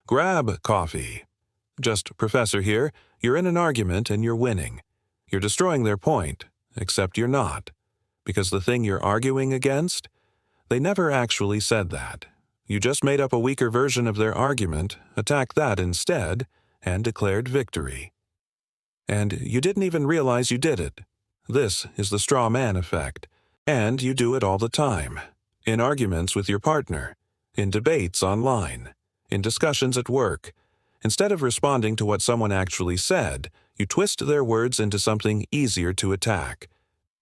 Grab coffee. JustProfessor here. You're in an argument and you're winning. You're destroying their point, except you're not. Because the thing you're arguing against, they never actually said that. You just made up a weaker version of their argument, attacked that instead, and declared victory. And you didn't even realize you did it. This is the straw man effect. And you do it all the time. In arguments with your partner, in debates online, in discussions at work. Instead of responding to what someone actually said, you twist their words into something easier to attack.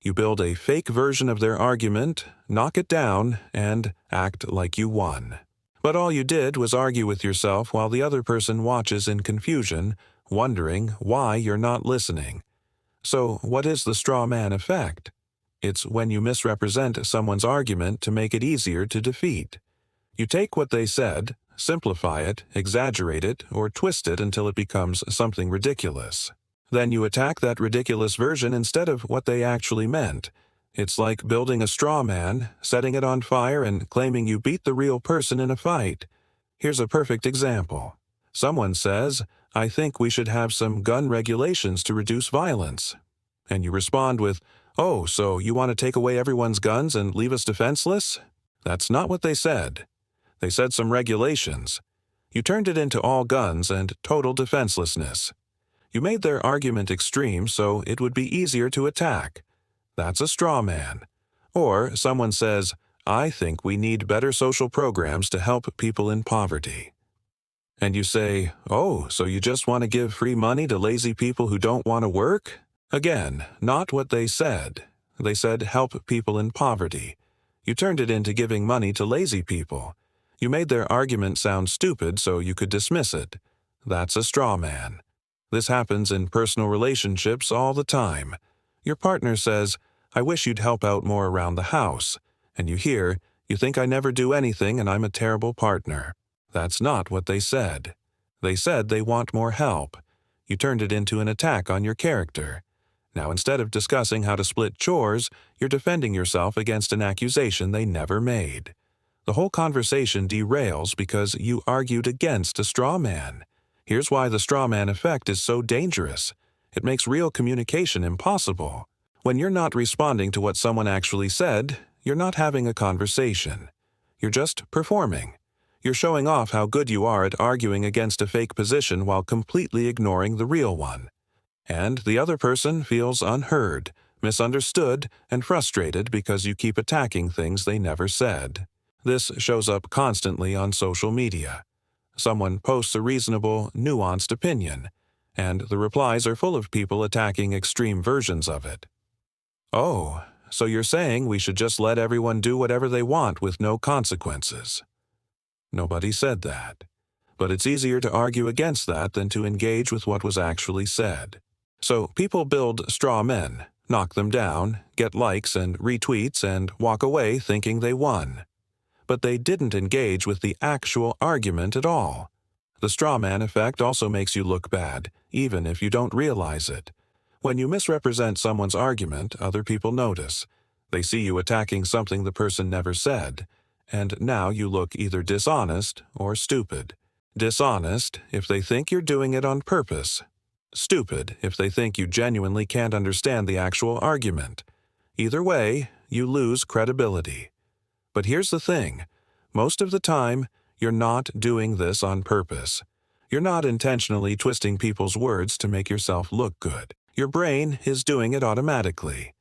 You build a fake version of their argument, knock it down, and act like you won. But all you did was argue with yourself while the other person watches in confusion, wondering why you're not listening. So, what is the straw man effect? It's when you misrepresent someone's argument to make it easier to defeat. You take what they said, simplify it, exaggerate it, or twist it until it becomes something ridiculous. Then you attack that ridiculous version instead of what they actually meant. It's like building a straw man, setting it on fire, and claiming you beat the real person in a fight. Here's a perfect example. Someone says, "I think we should have some gun regulations to reduce violence." And you respond with, "Oh, so you want to take away everyone's guns and leave us defenseless?" That's not what they said. They said some regulations. You turned it into all guns and total defenselessness. You made their argument extreme so it would be easier to attack. That's a straw man. Or someone says, "I think we need better social programs to help people in poverty." And you say, "Oh, so you just want to give free money to lazy people who don't want to work?" Again, not what they said. They said help people in poverty. You turned it into giving money to lazy people. You made their argument sound stupid so you could dismiss it. That's a straw man. This happens in personal relationships all the time. Your partner says, "I wish you'd help out more around the house." And you hear, "You think I never do anything and I'm a terrible partner." That's not what they said. They said they want more help. You turned it into an attack on your character. Now, instead of discussing how to split chores, you're defending yourself against an accusation they never made. The whole conversation derails because you argued against a straw man. Here's why the straw man effect is so dangerous. It makes real communication impossible. When you're not responding to what someone actually said, you're not having a conversation. You're just performing. You're showing off how good you are at arguing against a fake position while completely ignoring the real one. And the other person feels unheard, misunderstood, and frustrated because you keep attacking things they never said. This shows up constantly on social media. Someone posts a reasonable, nuanced opinion, and the replies are full of people attacking extreme versions of it. "Oh, so you're saying we should just let everyone do whatever they want with no consequences?" Nobody said that. But it's easier to argue against that than to engage with what was actually said. So people build straw men, knock them down, get likes and retweets, and walk away thinking they won. But they didn't engage with the actual argument at all. The straw man effect also makes you look bad, even if you don't realize it. When you misrepresent someone's argument, other people notice. They see you attacking something the person never said, and now you look either dishonest or stupid. Dishonest if they think you're doing it on purpose. Stupid if they think you genuinely can't understand the actual argument. Either way, you lose credibility. But here's the thing. Most of the time, you're not doing this on purpose. You're not intentionally twisting people's words to make yourself look good. Your brain is doing it automatically.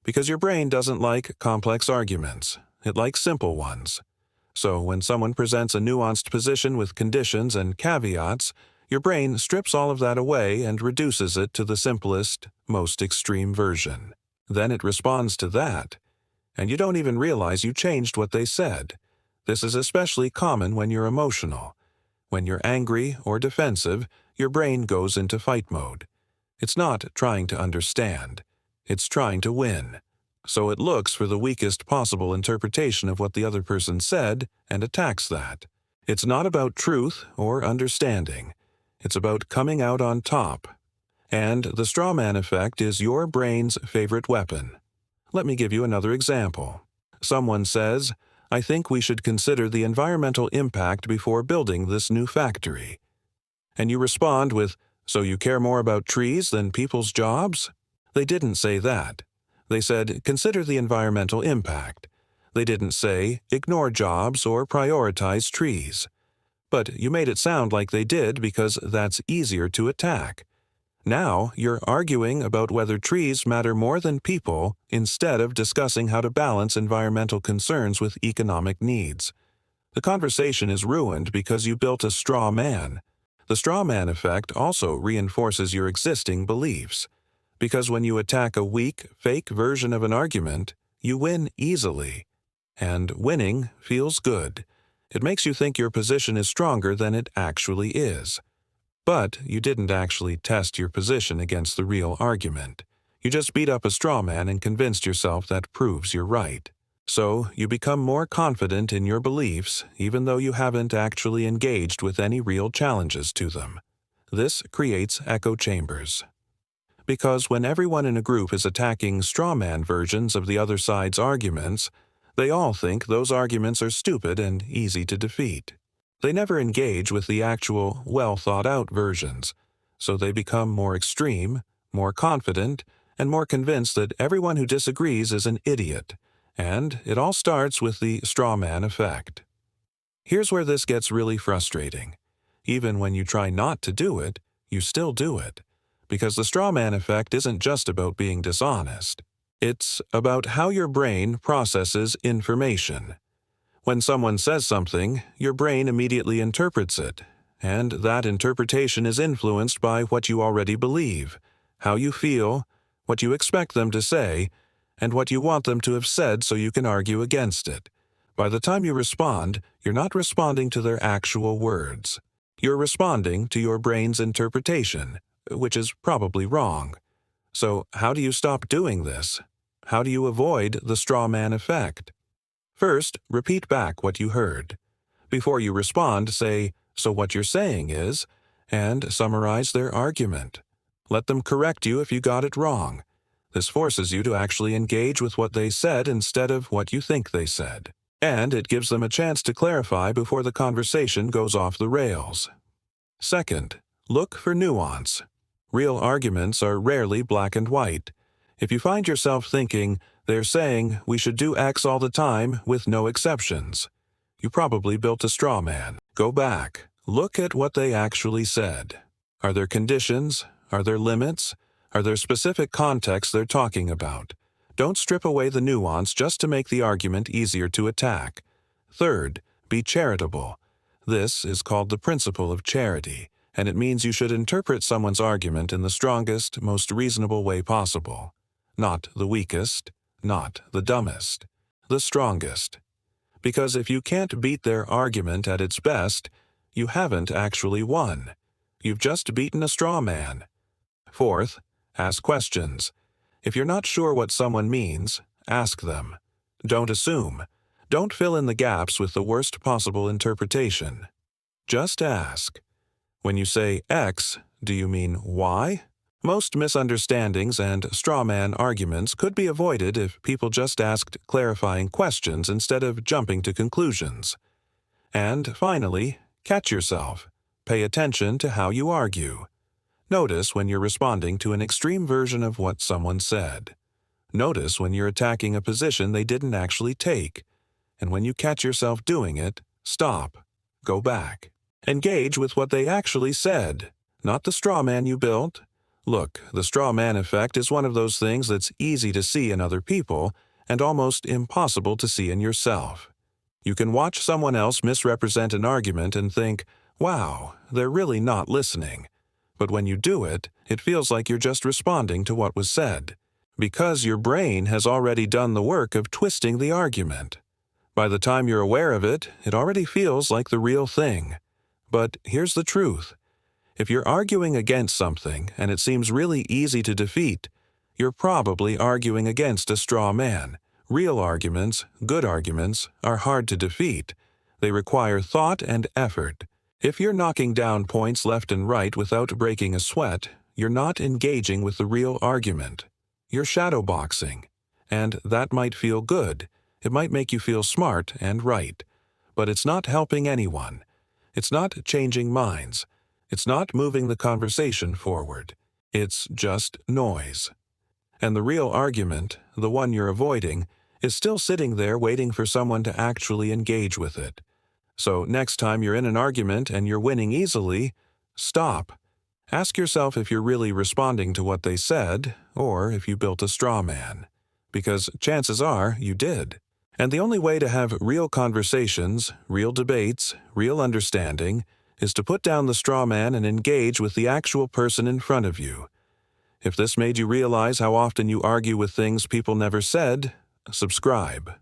Because your brain doesn't like complex arguments. It likes simple ones. So when someone presents a nuanced position with conditions and caveats, your brain strips all of that away and reduces it to the simplest, most extreme version. Then it responds to that. And you don't even realize you changed what they said. This is especially common when you're emotional. When you're angry or defensive, your brain goes into fight mode. It's not trying to understand. It's trying to win. So it looks for the weakest possible interpretation of what the other person said and attacks that. It's not about truth or understanding. It's about coming out on top. And the straw man effect is your brain's favorite weapon. Let me give you another example. Someone says, I think we should consider the environmental impact before building this new factory. And you respond with, so you care more about trees than people's jobs? They didn't say that. They said, consider the environmental impact. They didn't say, ignore jobs or prioritize trees. But you made it sound like they did because that's easier to attack. Now you're arguing about whether trees matter more than people instead of discussing how to balance environmental concerns with economic needs. The conversation is ruined because you built a straw man. The straw man effect also reinforces your existing beliefs. Because when you attack a weak, fake version of an argument, you win easily. And winning feels good. It makes you think your position is stronger than it actually is. But you didn't actually test your position against the real argument. You just beat up a straw man and convinced yourself that proves you're right. So you become more confident in your beliefs even though you haven't actually engaged with any real challenges to them. This creates echo chambers. Because when everyone in a group is attacking straw man versions of the other side's arguments, they all think those arguments are stupid and easy to defeat. They never engage with the actual, well-thought-out versions, so they become more extreme, more confident, and more convinced that everyone who disagrees is an idiot, and it all starts with the straw man effect. Here's where this gets really frustrating. Even when you try not to do it, you still do it, because the straw man effect isn't just about being dishonest. It's about how your brain processes information. When someone says something, your brain immediately interprets it, and that interpretation is influenced by what you already believe, how you feel, what you expect them to say, and what you want them to have said so you can argue against it. By the time you respond, you're not responding to their actual words. You're responding to your brain's interpretation, which is probably wrong. So how do you stop doing this? How do you avoid the straw man effect? First, repeat back what you heard. Before you respond, say, so what you're saying is, and summarize their argument. Let them correct you if you got it wrong. This forces you to actually engage with what they said instead of what you think they said. And it gives them a chance to clarify before the conversation goes off the rails. Second, look for nuance. Real arguments are rarely black and white. If you find yourself thinking, they're saying we should do X all the time with no exceptions, you probably built a straw man. Go back. Look at what they actually said. Are there conditions? Are there limits? Are there specific contexts they're talking about? Don't strip away the nuance just to make the argument easier to attack. Third, be charitable. This is called the principle of charity, and it means you should interpret someone's argument in the strongest, most reasonable way possible. Not the weakest, not the dumbest, the strongest. Because if you can't beat their argument at its best, you haven't actually won. You've just beaten a straw man. Fourth, ask questions. If you're not sure what someone means, ask them. Don't assume. Don't fill in the gaps with the worst possible interpretation. Just ask. When you say X, do you mean Y? Most misunderstandings and straw man arguments could be avoided if people just asked clarifying questions instead of jumping to conclusions. And finally, catch yourself. Pay attention to how you argue. Notice when you're responding to an extreme version of what someone said. Notice when you're attacking a position they didn't actually take. And when you catch yourself doing it, stop. Go back. Engage with what they actually said, not the straw man you built. Look, the straw man effect is one of those things that's easy to see in other people and almost impossible to see in yourself. You can watch someone else misrepresent an argument and think, wow, they're really not listening. But when you do it, it feels like you're just responding to what was said, because your brain has already done the work of twisting the argument. By the time you're aware of it, it already feels like the real thing. But here's the truth. If you're arguing against something and it seems really easy to defeat, you're probably arguing against a straw man. Real arguments, good arguments, are hard to defeat. They require thought and effort. If you're knocking down points left and right without breaking a sweat, you're not engaging with the real argument. You're shadowboxing. And that might feel good. It might make you feel smart and right, but it's not helping anyone. It's not changing minds. It's not moving the conversation forward. It's just noise. And the real argument, the one you're avoiding, is still sitting there waiting for someone to actually engage with it. So next time you're in an argument and you're winning easily, stop. Ask yourself if you're really responding to what they said, or if you built a straw man. Because chances are you did. And the only way to have real conversations, real debates, real understanding, is to put down the straw man and engage with the actual person in front of you. If this made you realize how often you argue with things people never said, subscribe.